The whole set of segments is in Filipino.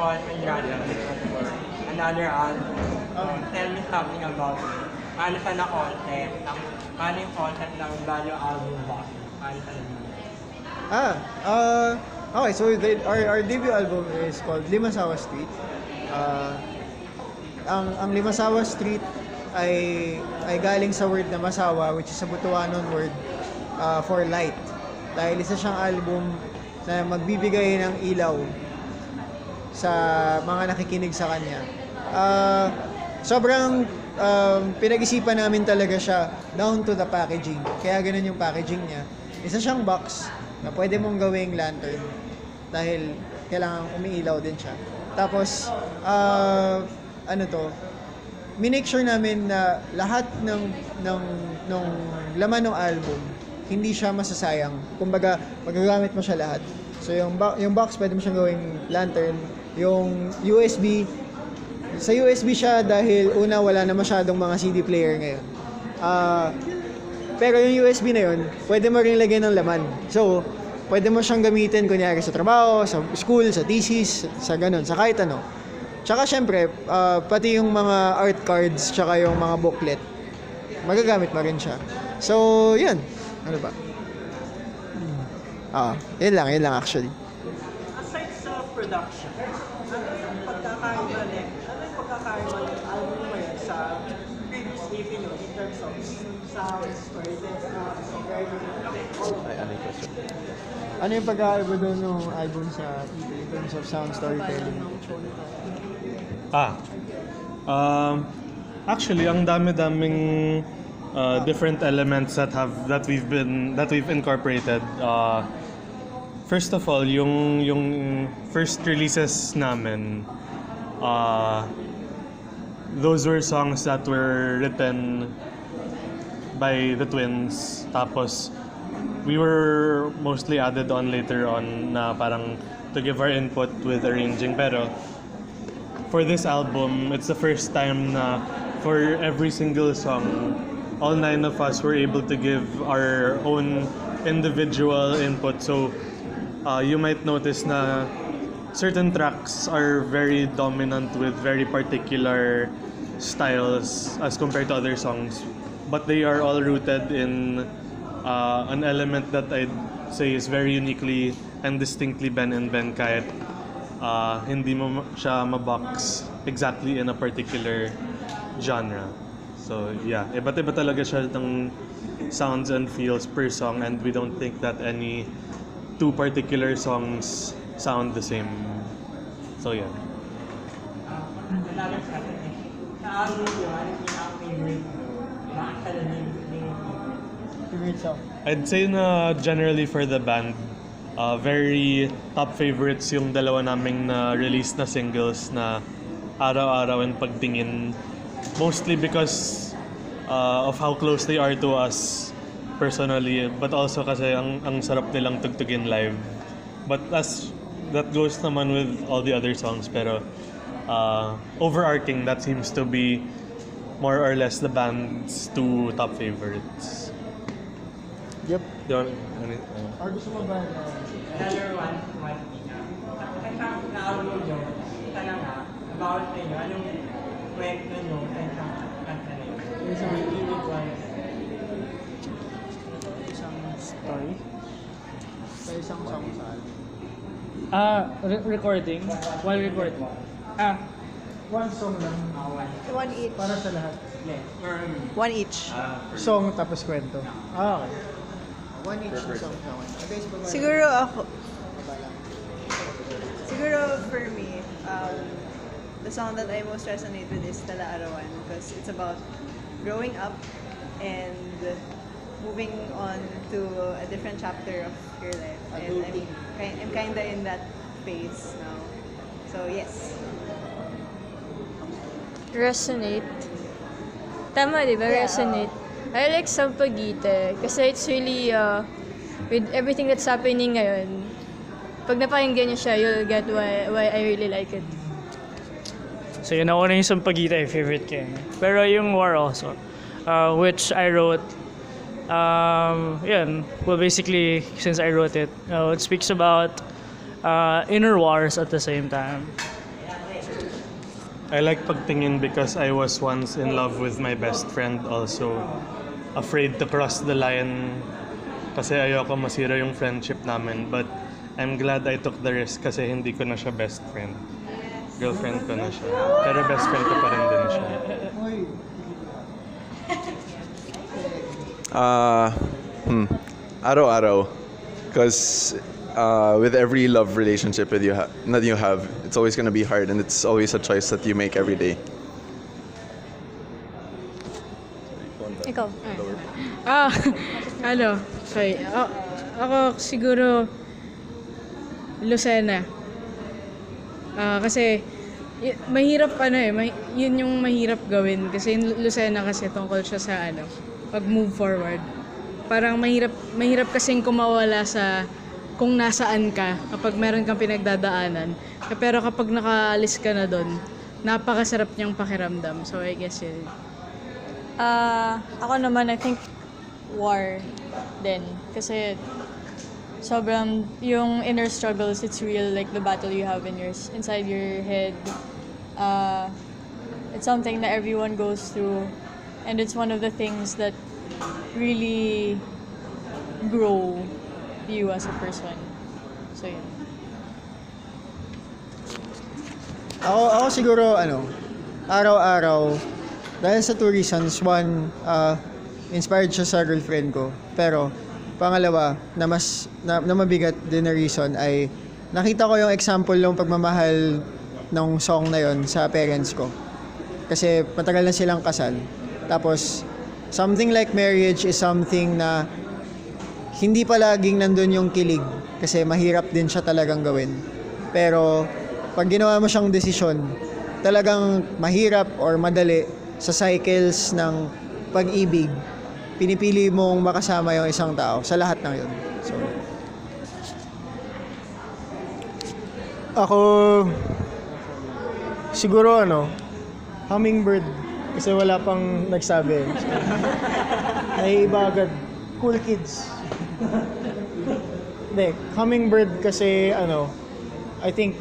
ako, congratulations for another album. Tell me something about it. Paano siya na-concept? Paano yung concept ng value album box? Paano siya Okay, so our debut album is called Limasawa Street. Ang Limasawa Street ay galing sa word na masawa, which is a Butuanon word for light. Dahil isa siyang album na magbibigay ng ilaw sa mga nakikinig sa kanya. Sobrang pinag-isipan namin talaga siya down to the packaging. Kaya ganun yung packaging niya. Isa siyang box na pwede mong gawing lantern dahil kailangan umiilaw din siya. Tapos, minake sure namin na lahat ng laman ng album, hindi siya masasayang. Kumbaga, magagamit mo siya lahat. So, yung box, pwede mo siyang gawing lantern. Yung USB, sa USB siya dahil una, wala na masyadong mga CD player ngayon. Pero yung USB na yun, pwede mo rin lagyan ng laman. So, pwede mo siyang gamitin kunyari sa trabaho, sa school, sa thesis, sa ganun, sa kahit ano. Tsaka syempre, pati yung mga art cards, tsaka yung mga booklet, magagamit mo rin siya. So, yun. Ano ba? Yun lang actually. Aside sa production, ano yung pagkakaiba ng album mo yan sa previous EP nyo in terms of sound, storytelling, Ano yung pagkakaiba doon ng album sa EP in terms of sound, storytelling? Actually, ang dami-daming different elements that we've incorporated. First of all, yung first releases namin, those were songs that were written by the twins. Tapos we were mostly added on later on na parang to give our input with arranging. Pero for this album, it's the first time na for every single song, all 9 of us were able to give our own individual input. So you might notice na certain tracks are very dominant with very particular styles as compared to other songs, but they are all rooted in an element that I'd say is very uniquely and distinctly Ben and Ben, kahit hindi mo siya mabox exactly in a particular genre. So yeah, iba't iba talaga siya ng sounds and feels per song, and we don't think that any two particular songs sound the same. So yeah. Another question is, sa album nyo, ano yung pinaka-favorite mo? Bakit siya na Favorite song? I'd say na generally for the band, very top favorites yung dalawa naming na release na singles na Araw-Araw and Pagtingin. Mostly because of how close they are to us personally, but also kasi ang sarap nilang tugtugin live. But that goes naman with all the other songs, pero overarching, that seems to be more or less the band's two top favorites. Yep. Or gusto mo ba Another one, sa album nyo, ito na nga, about sa inyo, anong kwento nyo sa isang kanta na yun? Isang unique one. isang story? Sa isang song sa album? Recording. While recording. One song lang. One each. Para sa lahat. Yes. Or, One each. Song tapos kwento. Okay. One each na song sa akin. Siguro ako. Siguro for me, the song that I most resonate with is Tala Arawan because it's about growing up and moving on to a different chapter of your life. And I'm kinda in that phase now. So yes. Resonate. Tama, di ba? Yeah, Resonate. I like Sampagite kasi it's really, with everything that's happening ngayon, pag napakinggan niyo siya, you'll get why I really like it. So yun, ako na yung Sampagita, yung favorite ko yun. Pero yung War also, which I wrote, yun, well basically, since I wrote it, it speaks about inner wars at the same time. I like pagtingin because I was once in love with my best friend also. Afraid to cross the line kasi ayoko masira yung friendship namin. But I'm glad I took the risk kasi hindi ko na siya best friend. Girlfriend ko na siya. Pero best friend ko pa rin din siya. Araw-araw. Because with every love relationship that you have, it's always going to be hard and it's always a choice that you make every day. Ikaw. Sorry. Ako siguro Lucena. Kasi mahirap yun yung mahirap gawin kasi yung Lucena kasi tungkol siya sa pag-move forward. Parang mahirap kasing kumawala sa kung nasaan ka kapag meron kang pinagdadaanan. Pero kapag nakaalis ka na doon, napakasarap niyang pakiramdam. So I guess yun. Ako naman, I think war din. Kasi sobrang yung inner struggles, it's real, like the battle you have inside your head. It's something that everyone goes through, and it's one of the things that really grow you as a person. So yun. Ako siguro, araw-araw, dahil sa 2 reasons. One, inspired siya sa girlfriend ko. Pero, pangalawa, na mabigat din na reason ay nakita ko yung example ng pagmamahal ng song na yon sa parents ko. Kasi matagal na silang kasal. Tapos, something like marriage is something na hindi palaging nandun yung kilig. Kasi mahirap din siya talagang gawin. Pero, pag ginawa mo siyang desisyon, talagang mahirap or madali sa cycles ng pag-ibig, pinipili mong makasama yung isang tao sa lahat ng yun. So, ako siguro hummingbird kasi wala pang nagsabi. Naiiba agad. Cool kids. Hindi, hummingbird kasi I think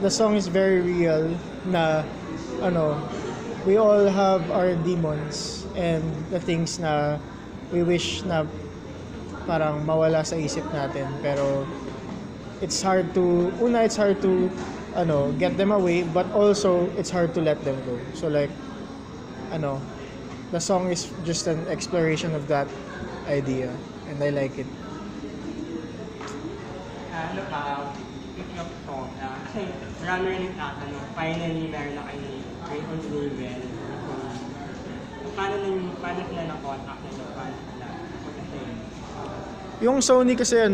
the song is very real na we all have our demons and the things na we wish na parang mawala sa isip natin, pero it's hard to get them away, but also it's hard to let them go. So like the song is just an exploration of that idea and I like it. Picking up song, kasi marami rin finally meron na kayo great on Ruben. Paano sila na-contact nila? Paano sila? Yung Sony kasi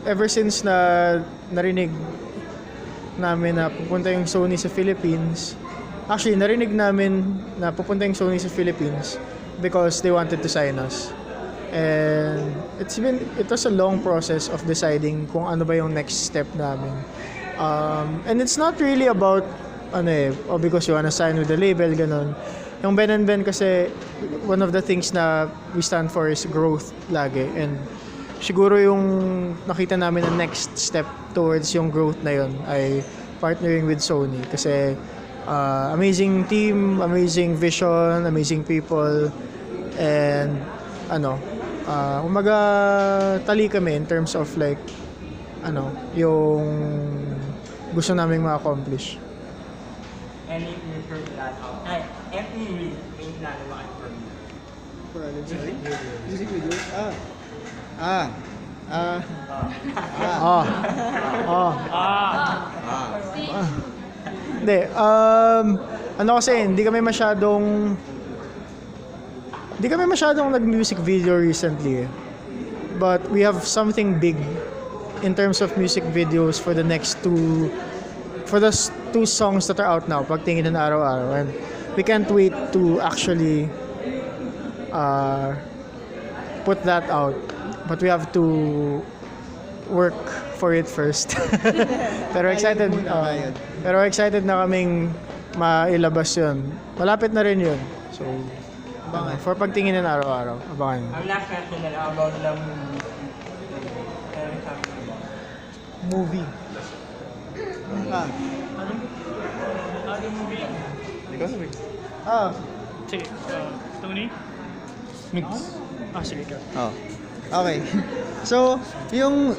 ever since na narinig namin na pupunta yung Sony sa Philippines, actually narinig namin na pupunta yung Sony sa Philippines because they wanted to sign us. And it was a long process of deciding kung ano ba yung next step namin. And it's not really about because you wanna sign with the label, ganon. Yung Ben and Ben kasi, one of the things na we stand for is growth lagi. And siguro yung nakita namin na next step towards yung growth na yun ay partnering with Sony. Kasi amazing team, amazing vision, amazing people, and umaga tali kami in terms of like yung gusto naming ma-accomplish. Any future plan out? Any main plan mo for me? Music videos? Hindi, kasi hindi kami masyadong nag-music video recently. But we have something big in terms of music videos for the two songs that are out now, Pagtingin and Araw-Araw. And we can't wait to actually put that out. But we have to work for it first. Pero excited na kaming mailabas yun. Malapit na rin yun. So, for Pagtingin and Araw-Araw, abangan. Ang last question na lang about the movie. Ah. Other movie? Ah. Sige, Tony? Mix. Sige ka. Oh. Okay. So, yung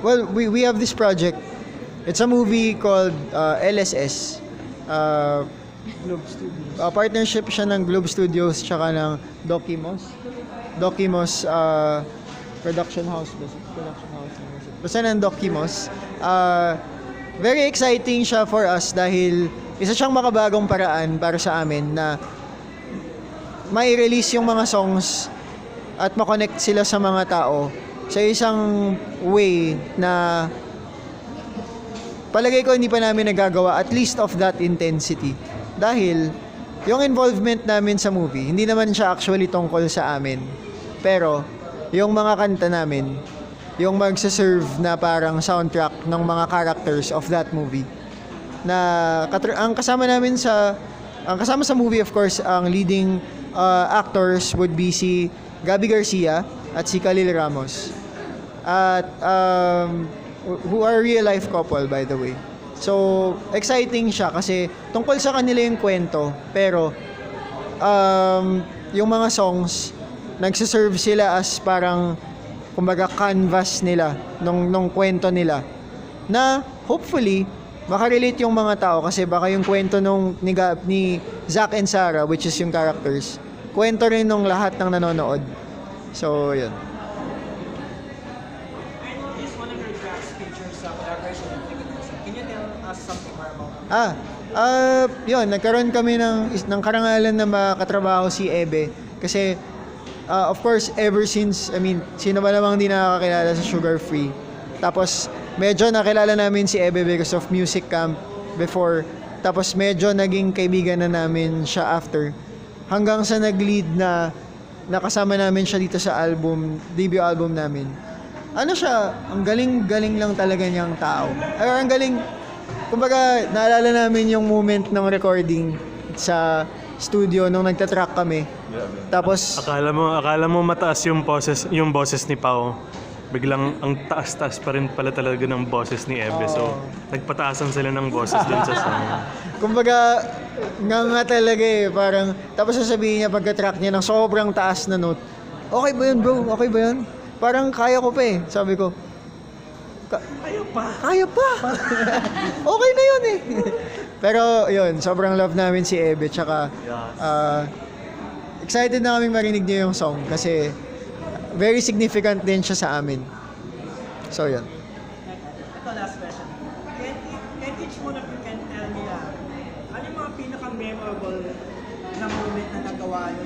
well, we have this project. It's a movie called LSS. Globe Studios. Partnership siya ng Globe Studios tsaka ng Docimos. Docimos production house. Basta ng Docimos. Very exciting siya for us dahil isa siyang makabagong paraan para sa amin na mai-release yung mga songs at makonect sila sa mga tao sa isang way na palagay ko hindi pa namin nagagawa, at least of that intensity. Dahil yung involvement namin sa movie, hindi naman siya actually tungkol sa amin. Pero yung mga kanta namin, yung magsaserve na parang soundtrack ng mga characters of that movie. Na ang kasama sa movie, of course, ang leading actors would be si Gabby Garcia at si Khalil Ramos. At who are real life couple, by the way. So, exciting siya kasi tungkol sa kanila yung kwento, pero yung mga songs nagsiserve sila as parang kumbaga canvas nila nung kwento nila na hopefully makarelate yung mga tao kasi baka yung kwento ni Zack and Sarah, which is yung characters, kwento rin nung lahat ng nanonood. So, yun. Yun, nagkaroon kami ng karangalan na makatrabaho si Ebe kasi of course ever since, I mean, sino ba namang hindi nakakakilala sa Sugar Free. Tapos medyo nakilala namin si Ebe because of music camp before. Tapos medyo naging kaibigan na namin siya after. Hanggang sa nag-lead na nakasama namin siya dito sa debut album namin. Ano siya, ang galing-galing lang talaga niyang tao. Or ang galing, kumbaga, naalala namin yung moment ng recording sa studio nung nagtatrack kami. Tapos Akala mo mataas yung boses ni Pao. Biglang ang taas-taas pa rin pala talaga ng boses ni Ebe. So, nagpataasan sila ng boses dun sa song. kumbaga, nga talaga eh. Parang, tapos sasabihin niya pagka-track niya ng sobrang taas na note. Okay ba yun, bro? Okay ba yun? Parang kaya ko pa eh. Sabi ko, Kaya pa. Okay na yun eh. Pero yun, sobrang love namin si Ebe. Tsaka excited na kaming marinig niyo yung song kasi very significant din siya sa amin. So yun. Ito, last question. Can each one of you can tell me ano yung mga pinaka-memorable na moment na nagawa nyo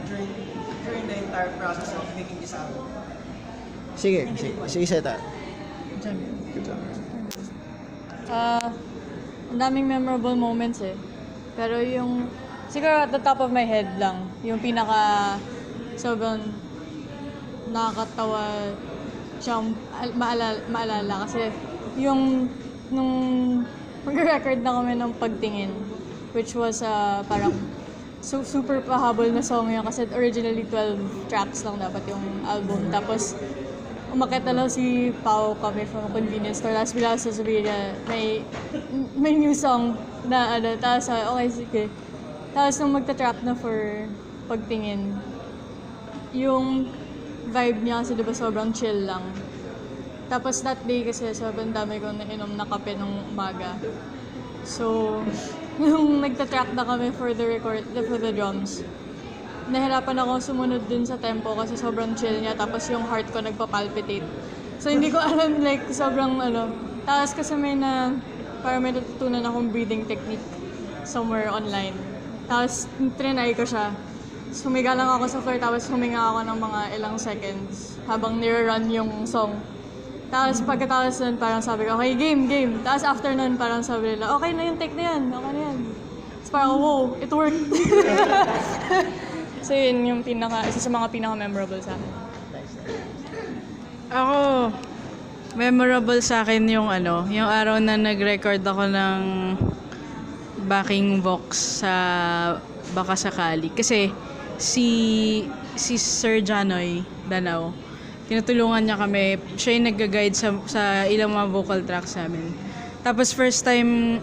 during the entire process of making this album? Sige, Seta. Ang daming memorable moments eh. Pero yung, siguro at the top of my head lang, yung pinaka sobrang nakakatawa siyang maalala. Kasi yung, nung mag-record na kami ng Pagtingin, which was parang super pahabol na song yun kasi originally 12 tracks lang dapat yung album. Tapos, umakit na lang si Pao kami from a convenience store. Tapos bila sasabihin niya, may new song na ano. Tapos okay, sige. Tapos nung magta-track na for Pagtingin, yung vibe niya kasi diba sobrang chill lang. Tapos that day kasi sobrang dami kong nainom na kape nung umaga. So, nung nagta-track na kami for the drums, nahirapan ako sumunod dun sa tempo kasi sobrang chill niya, tapos yung heart ko nagpa-palpitate. So hindi ko alam, like sobrang tapos kasi parang may natutunan akong breathing technique somewhere online. Tapos trinay ko siya. Humiga lang ako sa floor, tapos huminga ako ng mga ilang seconds habang nire-run yung song. Tapos pagkatapos nun, parang sabi ko, okay, game. Tapos after nun, parang sabi nila, okay na yung take na yan, okay na yan. Tapos parang, wow, it worked. So yun yung isa sa mga pinaka-memorable sa akin. Ako, memorable sa akin yung yung araw na nag-record ako ng backing vox sa Baka Sakali. Kasi si Sir Janoy Danao, tinutulungan niya kami. Siya yung nag-guide sa ilang mga vocal tracks namin. Tapos first time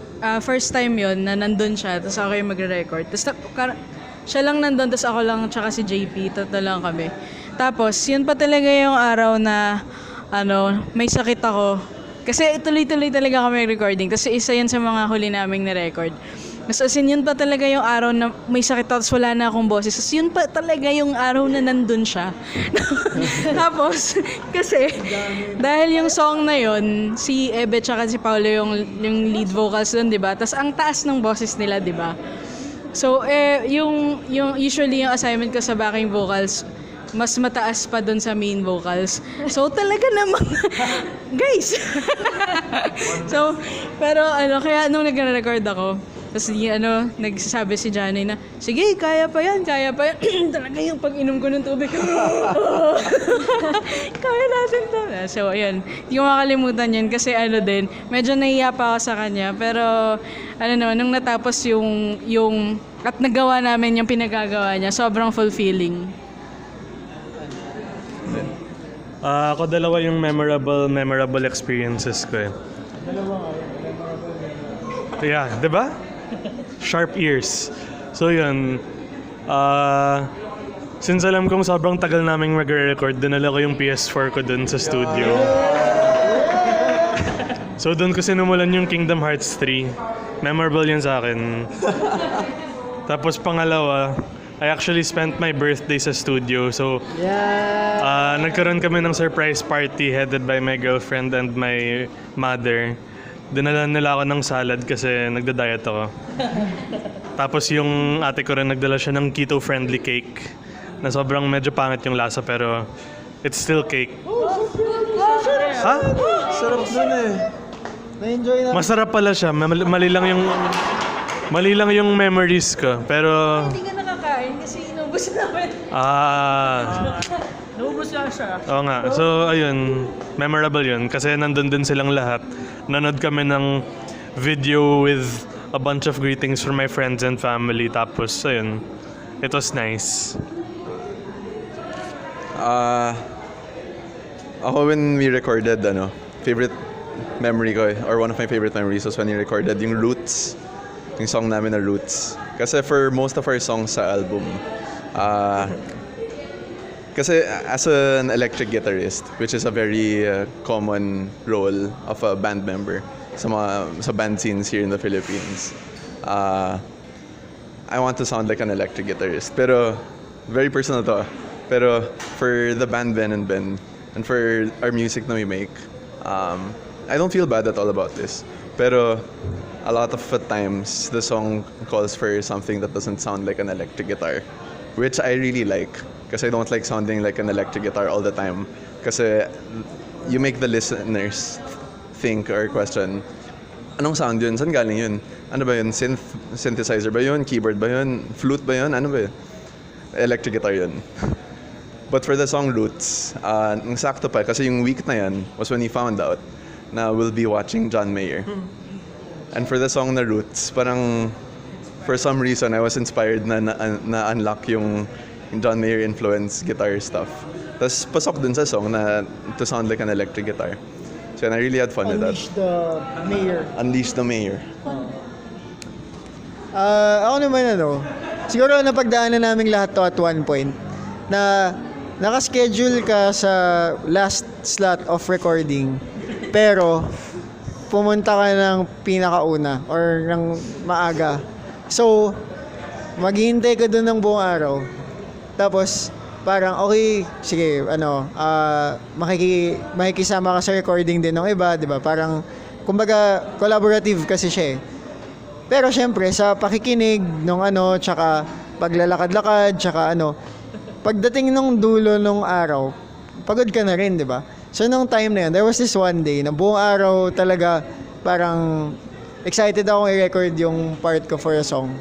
yon na nandun siya, tapos ako yung magre-record. Tapos siya lang nandun, tapos ako lang, tsaka si JP, tatlo lang kami. Tapos, yun pa talaga yung araw na, may sakit ako. Kasi tuloy-tuloy talaga kami recording. Tapos isa yun sa mga huli naming na-record. Tapos as in, yun pa talaga yung araw na may sakit ako, tapos wala na akong boses. Tapos yun pa talaga yung araw na nandun siya. Tapos, kasi, dahil yung song na yun, si Ebe tsaka si Paolo yung lead vocals doon, di ba? Tapos ang taas ng boses nila, di ba? So, yung usually yung assignment ko sa backing vocals, mas mataas pa doon sa main vocals. So, talaga namang, guys! So, pero kaya nung nag-record ako, tapos nagsasabi si Janay na, sige, kaya pa yan. Talaga yung pag-inom ko ng tubig. Kaya natin to. So, ayun. Hindi ko makalimutan yun kasi medyo nahiya pa ako sa kanya. Pero, nung natapos yung at nagawa namin yung pinagagawa niya, sobrang fulfilling. Ako dalawa yung memorable experiences ko eh. Yeah, di ba? Sharp ears. So yun, since alam kong sobrang tagal naming mag-record, dinala ko yung PS4 ko dun sa studio. So dun ko sinumulan yung Kingdom Hearts 3. Memorable yun sa akin. Tapos pangalawa, I actually spent my birthday sa studio. So, nagkaroon kami ng surprise party headed by my girlfriend and my mother. Dinala nila ako ng salad kasi nagda-diet ako. Tapos yung ate ko rin nagdala siya ng keto-friendly cake na sobrang medyo pangit yung lasa pero it's still cake. Ha? Sarap nun eh. Na-enjoy na. Masarap pala siya. Mali lang yung memories ko. Pero... Hindi ka nakakain kasi inubos namin. Naubos lang siya. Oo nga. So, ayun. Memorable yun. Kasi nandun din silang lahat. Nanood kami ng video with a bunch of greetings from my friends and family. Tapos, ayun. It was nice. Ako when we recorded, favorite memory ko or one of my favorite memories was when we recorded yung Roots. Yung song namin na Roots. Kasi for most of our songs sa album, kasi as an electric guitarist, which is a very common role of a band member sa band scenes here in the Philippines, I want to sound like an electric guitarist. Pero, very personal to. Pero for the band Ben and Ben, and for our music na we make, I don't feel bad at all about this. Pero a lot of times, the song calls for something that doesn't sound like an electric guitar, which I really like. Kasi I don't like sounding like an electric guitar all the time. Kasi you make the listeners think or question, anong sound yun? Saan galing yun? Ano ba yun? Synthesizer ba yun? Keyboard ba yun? Flute ba yun? Ano ba yun? Electric guitar yun. But for the song Roots, ang sakto pa, kasi yung week na yan was when he found out na we'll be watching John Mayer. And for the song na Roots, parang for some reason, I was inspired na unlock yung John Mayer influence guitar stuff. Tapos pasok dun sa song na to sound like an electric guitar. So and I really had fun with that. Unleash the Mayor. Unleash the Mayor. Ako naman siguro napagdaanan namin lahat to at one point na nakaschedule ka sa last slot of recording pero pumunta ka ng pinakauna or ng maaga. So, maghihintay ka dun ng buong araw. Tapos, parang okay, sige, makikisama ka sa recording din ng iba, di ba? Parang, kumbaga, collaborative kasi siya eh. Pero syempre, sa pakikinig nung tsaka paglalakad-lakad, tsaka pagdating nung dulo nung araw, pagod ka na rin, di ba? So, nung time na yun, there was this one day na buong araw talaga parang excited akong i-record yung part ko for a song.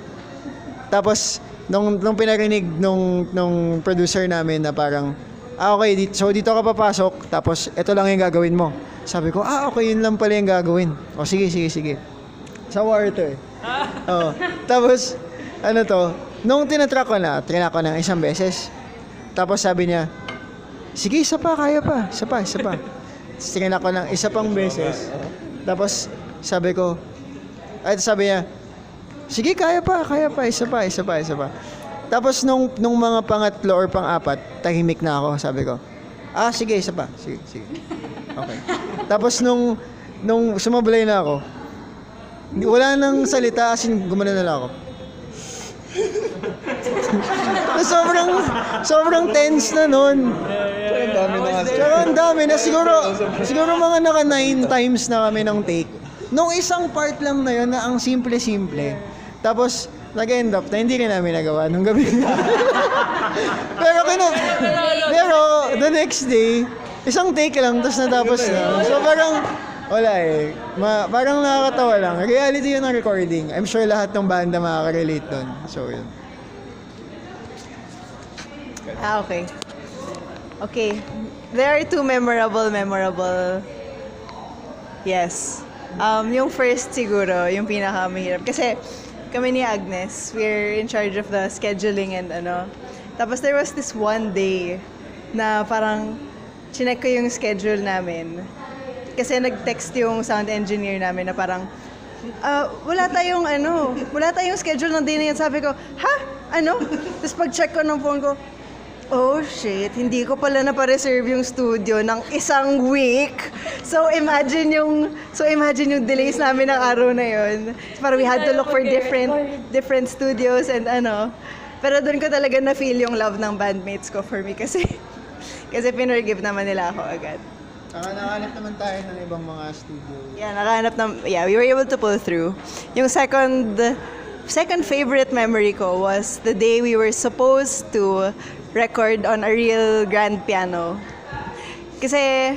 Tapos, nung pinarinig nung producer namin na parang, okay, so dito ka papasok, tapos ito lang yung gagawin mo. Sabi ko, okay, yun lang pala yung gagawin. O, sige. Sa war to eh. Tapos, nung tinatrack ko ng isang beses. Tapos sabi niya, sige, isa pa, kaya pa. Isa pa. Tingnan ako ng isa pang beses. Tapos, Sabi ko, ay sabi niya, sige, kaya pa, isa pa. Tapos nung mga pangatlo or pang-apat, tahimik na ako, sabi ko, sige, isa pa, sige. Okay. Tapos nung sumablay na ako, wala nang salita, as in, gumana na lang ako. sobrang tense na nun. Pero ang dami na, siguro mga naka 9 times na kami ng take. Nung isang part lang na yun na ang simple-simple. Tapos, nag-end up na hindi rin namin nagawa nung gabi. pero the next day, isang take lang, tapos natapos na. So parang, wala eh. Parang nakakatawa lang. Reality yun ng recording. I'm sure lahat ng banda makaka-relate dun. So, yun. Okay. Okay. There are two memorable. Yes. Yung first siguro, yung pinakamahirap. Kasi kami ni Agnes, we're in charge of the scheduling and ano. Tapos there was this one day na parang chinek ko yung schedule namin. Kasi nag-text yung sound engineer namin na parang, wala tayong schedule ng day na yan. Sabi ko, ha? Ano? Tapos pag-check ko ng phone ko, oh shit, hindi ko pala na-reserve yung studio ng isang week. So imagine yung delays namin ng araw na yun. Parang we had to look for different studios and ano. Pero doon ko talaga na-feel yung love ng bandmates ko for me kasi pinurgive naman nila ako agad. Nakahanap naman tayo ng ibang mga studio. Yeah, we were able to pull through. Yung second favorite memory ko was the day we were supposed to record on a real grand piano. Kasi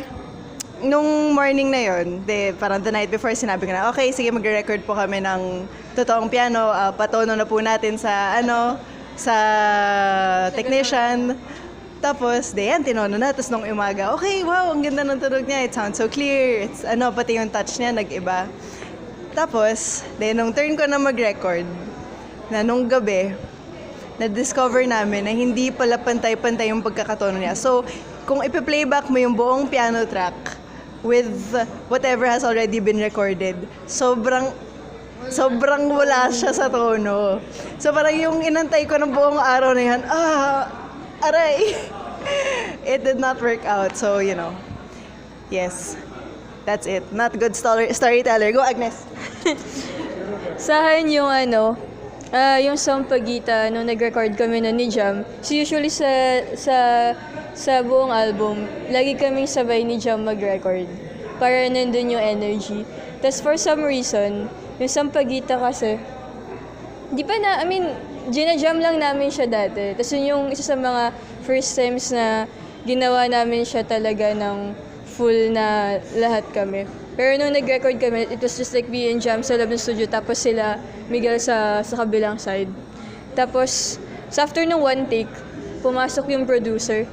nung morning na yon, parang the night before sinabi ko na, okay, sige, magre-record po kami ng totoong piano, patono na po natin sa technician. Tapos, tinono na. Tapos nung umaga, okay, wow, ang ganda ng tunog niya. It sounds so clear. It's, pati yung touch niya, nag-iba. Tapos, nung turn ko na mag-record, na nung gabi, na-discover namin na hindi pala pantay-pantay yung pagkakatono niya. So, kung ipi-playback mo yung buong piano track with whatever has already been recorded, sobrang wala siya sa tono. So, parang yung inantay ko ng buong araw na yan, aray! It did not work out. So, yes. That's it. Not good storyteller. Go, Agnes! Sa akin yung yung Sampagita, nung nag-record kami ni Jam, so usually sa buong album, lagi kaming sabay ni Jam mag-record para nandun yung energy. Tapos for some reason, yung Sampagita kasi, gina-jam lang namin siya dati. Tapos yun yung isa sa mga first times na ginawa namin siya talaga ng full na lahat kami. Pero nung nag-record kami, it was just like being jam sa loob ng studio, tapos sila Miguel sa kabilang side. Tapos, after ng one take, pumasok yung producer.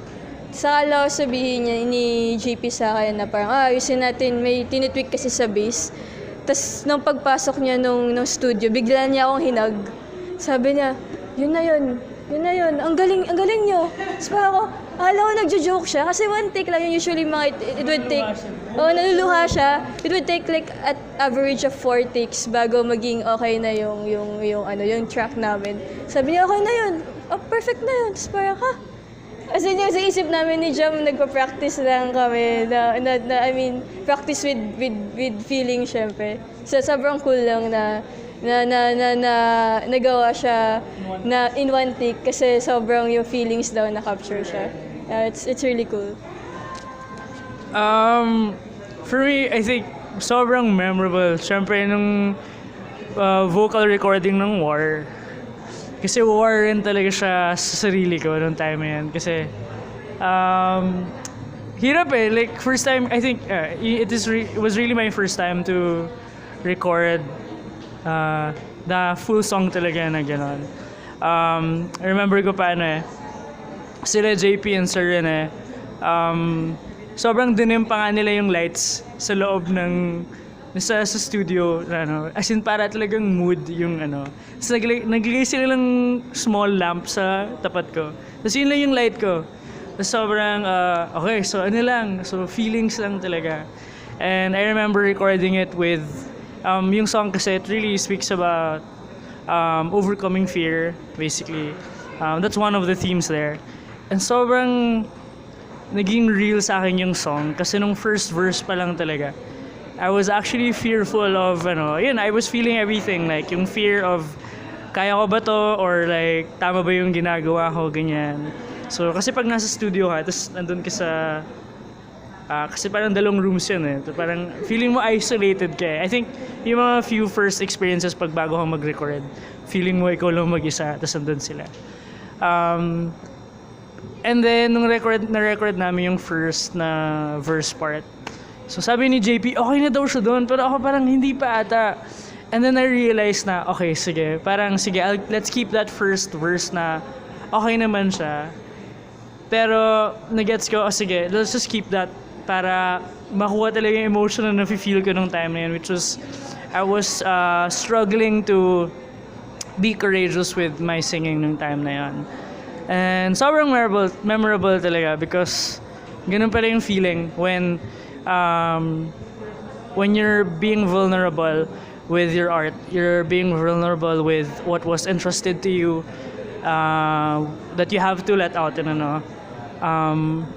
Sakala ko sabihin niya ni JP sa akin na parang, ayusin natin, may tinitweak kasi sa bass. Tapos, nung pagpasok niya nung studio, bigla niya akong hinag. Sabi niya, yun na yun, ang galing niyo. Tapos parang ako, akala ko nagjo-joke siya kasi one take lang yun, usually it would take, naluluha siya. It would take like at average of 4 takes bago maging okay na yung track namin. Sabi niya, okay na yun, perfect na yun. Tapos parang, As in, yung sa isip namin ni Jam, nagpa-practice lang kami, practice with feeling, syempre. So, sobrang cool lang na nagawa siya na in one take kasi sobrang yung feelings daw na-capture siya. It's really cool. For me, I think sobrang memorable. Siyempre, nung vocal recording ng War. Kasi War rin talaga siya sa sarili ko nung time na yan. Kasi, hirap eh. Like, first time, I think, it was really my first time to record the full song talaga na gano'n. I remember ko sila JP and Sir Rene, sobrang dinim pa nga nila yung lights sa loob sa studio, as in para talagang mood yung So naglagay sila lang small lamp sa tapat ko. Tapos yun lang yung light ko. Tapos sobrang, so feelings lang talaga. And I remember recording it with Yung song kasi it really speaks about overcoming fear, basically. That's one of the themes there. And sobrang naging real sa akin yung song kasi nung first verse pa lang talaga, I was actually fearful of, I was feeling everything, like yung fear of kaya ko ba to, or like tama ba yung ginagawa ko, ganyan. So kasi pag nasa studio ka, tapos nandun ka sa kasi parang dalawang rooms yun eh. Parang feeling mo isolated ka eh. I think yung mga few first experiences pag bago kang mag-record, feeling mo ikaw lang mag-isa, tapos nandun sila. And then, nung na-record namin yung first na verse part. So sabi ni JP, okay na daw siya doon, pero ako parang hindi pa ata. And then I realized na, okay, sige, let's keep that first verse na okay naman siya. Pero, nagets ko, sige, let's just keep that para makuha talaga yung emotion na nafe-feel ko nung time na yun, which was, I was struggling to be courageous with my singing nung time na yun. And sobrang memorable talaga because ganun pala yung feeling when you're being vulnerable with your art, you're being vulnerable with what was entrusted to you, that you have to let out,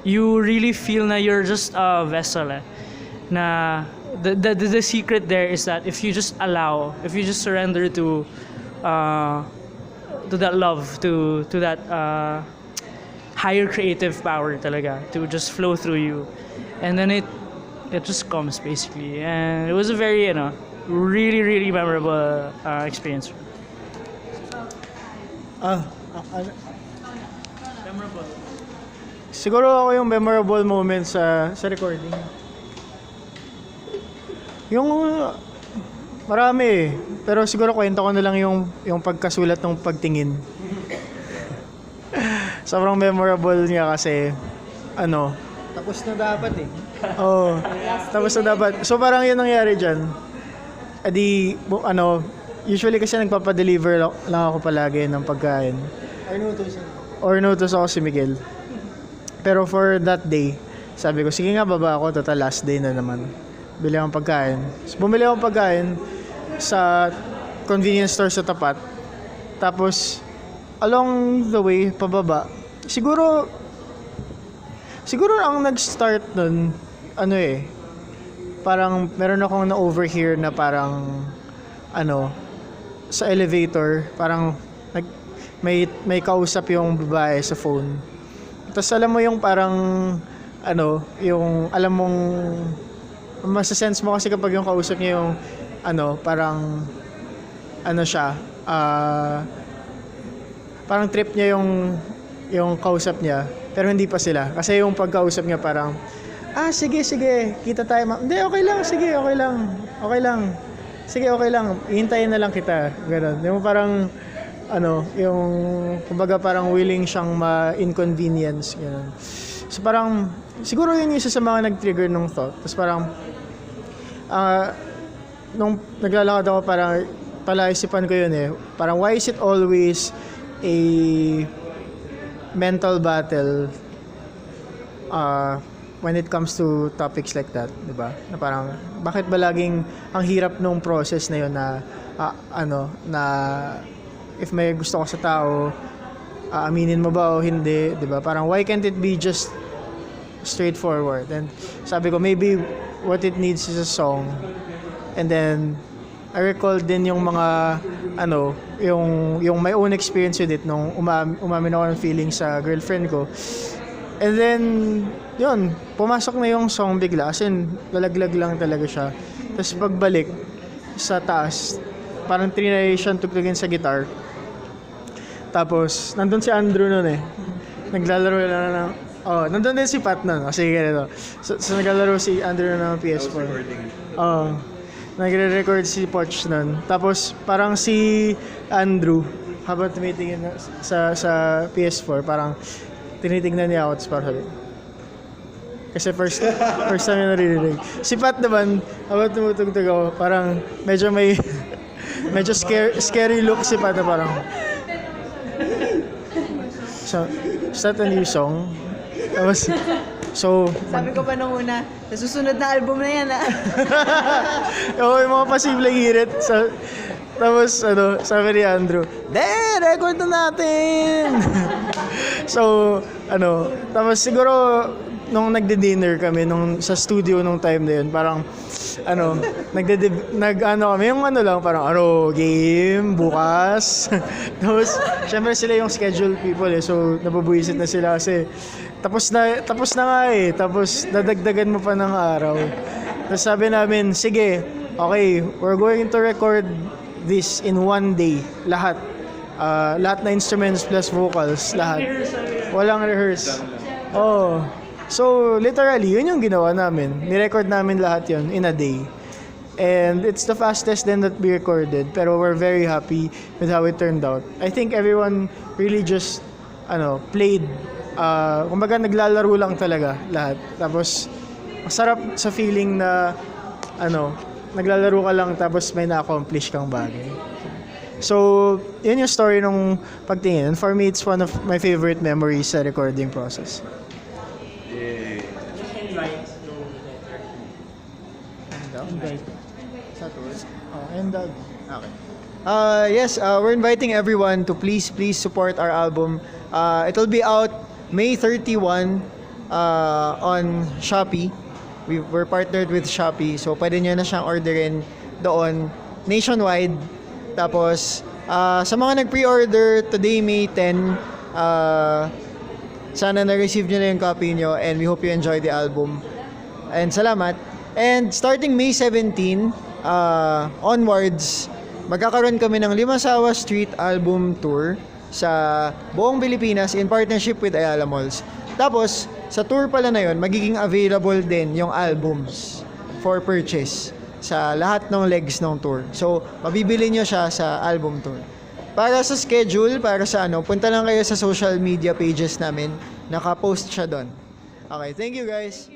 you really feel na you're just a vessel na the secret there is that if you just surrender to that love, to that higher creative power talaga to just flow through you, and then it just comes basically. And it was a very really really memorable experience. Memorable. Siguro ako yung memorable moment sa recording. Yung marami eh. Pero siguro kwento ko na lang yung pagkasulat ng pagtingin. Sobrang memorable niya kasi Tapos na dapat eh. Oo. Tapos na dapat. So parang yun nangyari dyan. Usually kasi nagpapadeliver lang ako palagi ng pagkain. Or inutos ako si Miguel. Pero for that day, sabi ko, sige nga baba ako, total last day na naman. Bili akong pagkain. So bumili akong pagkain sa convenience store sa tapat. Tapos, along the way, pababa. Siguro ang nag-start nun, parang meron akong na-overhear na parang, sa elevator, parang may kausap yung babae sa phone. Tapos alam mo yung parang, yung alam mong, masasense mo kasi kapag yung kausap niya yung, parang, siya, parang trip niya yung kausap niya, pero hindi pa sila. Kasi yung pagkausap niya parang, sige, kita tayo. Hindi, okay lang, sige, okay lang. Sige, okay lang, ihintayin na lang kita. Ganun. Yung parang, yung, kumbaga parang willing siyang ma-inconvenience. Ganun. So parang, siguro yun yung isa sa mga nag-trigger ng thought. Tapos parang, nung naglalakad ako, parang, palaisipan ko yun eh. Parang, why is it always a mental battle when it comes to topics like that, di ba? Na parang, bakit ba laging ang hirap nung process na yun na, na if may gusto ko sa tao, aminin mo ba o hindi, di ba? Parang, why can't it be just straightforward? And sabi ko, maybe what it needs is a song. And then, I recall din yung mga, yung my own experience with it nung umamin ako ng feeling sa girlfriend ko. And then, yun, pumasok na yung song bigla. As in, lalaglag lang talaga siya. Tapos pagbalik sa taas, parang trinay siyang tugtugin sa guitar. Tapos, nandun si Andrew nun eh. Naglalaro na nandun din si Pat nun. Kasi ganito. So naglalaro si Andrew ng PS4. Nagre-record si Poch nun. Tapos, parang si Andrew, habang tumitingin sa PS4, parang tinitingnan niya ako, tapos parang sabi. Kasi first time yung naririnig. Si Pat naman, habang tumutugtog ako, parang medyo scary look si Pat na parang, so, is that a new song? Tapos, So, Sabi ko pa nung una, sa susunod na album na yan Oo, yung mga posibleng hirit. Tapos, sabi ni Andrew, record na natin! So, tapos siguro, nung nagde-dinner kami, sa studio nung time na yun, parang, kami, yung parang, game, bukas. Tapos, syempre sila yung schedule people so, nababuisit na sila kasi, tapos na nga tapos dadagdagan mo pa ng araw. Tapos sabi namin, sige, okay, we're going to record this in one day, lahat. Lahat na instruments plus vocals, lahat. Walang rehearse. Oh. So, literally, yun yung ginawa namin. Ni-record namin lahat yun in a day. And it's the fastest then that we recorded. Pero we're very happy with how it turned out. I think everyone really just, played. Kumbaga, naglalaro lang talaga lahat. Tapos, masarap sa feeling na, naglalaro ka lang tapos may na-accomplish kang bagay. So, yun yung story nung pagtingin. And for me, it's one of my favorite memories sa recording process. Just invite yung letter. Invite. Sa tour? Okay. Yes, we're inviting everyone to please support our album. It'll be out May 31 on Shopee. We're partnered with Shopee, so pwede nyo na siyang orderin doon nationwide. Tapos, sa mga nag-pre-order, today May 10, sana na-receive nyo na yung copy nyo and we hope you enjoy the album. And salamat. And starting May 17 onwards, magkakaroon kami ng Limasawa Street Album Tour sa buong Pilipinas in partnership with Ayala Malls. Tapos, sa tour pala na yun, magiging available din yung albums for purchase sa lahat ng legs ng tour. So, mabibili nyo siya sa album tour. Para sa schedule, punta lang kayo sa social media pages namin. Naka-post siya doon. Okay, thank you guys.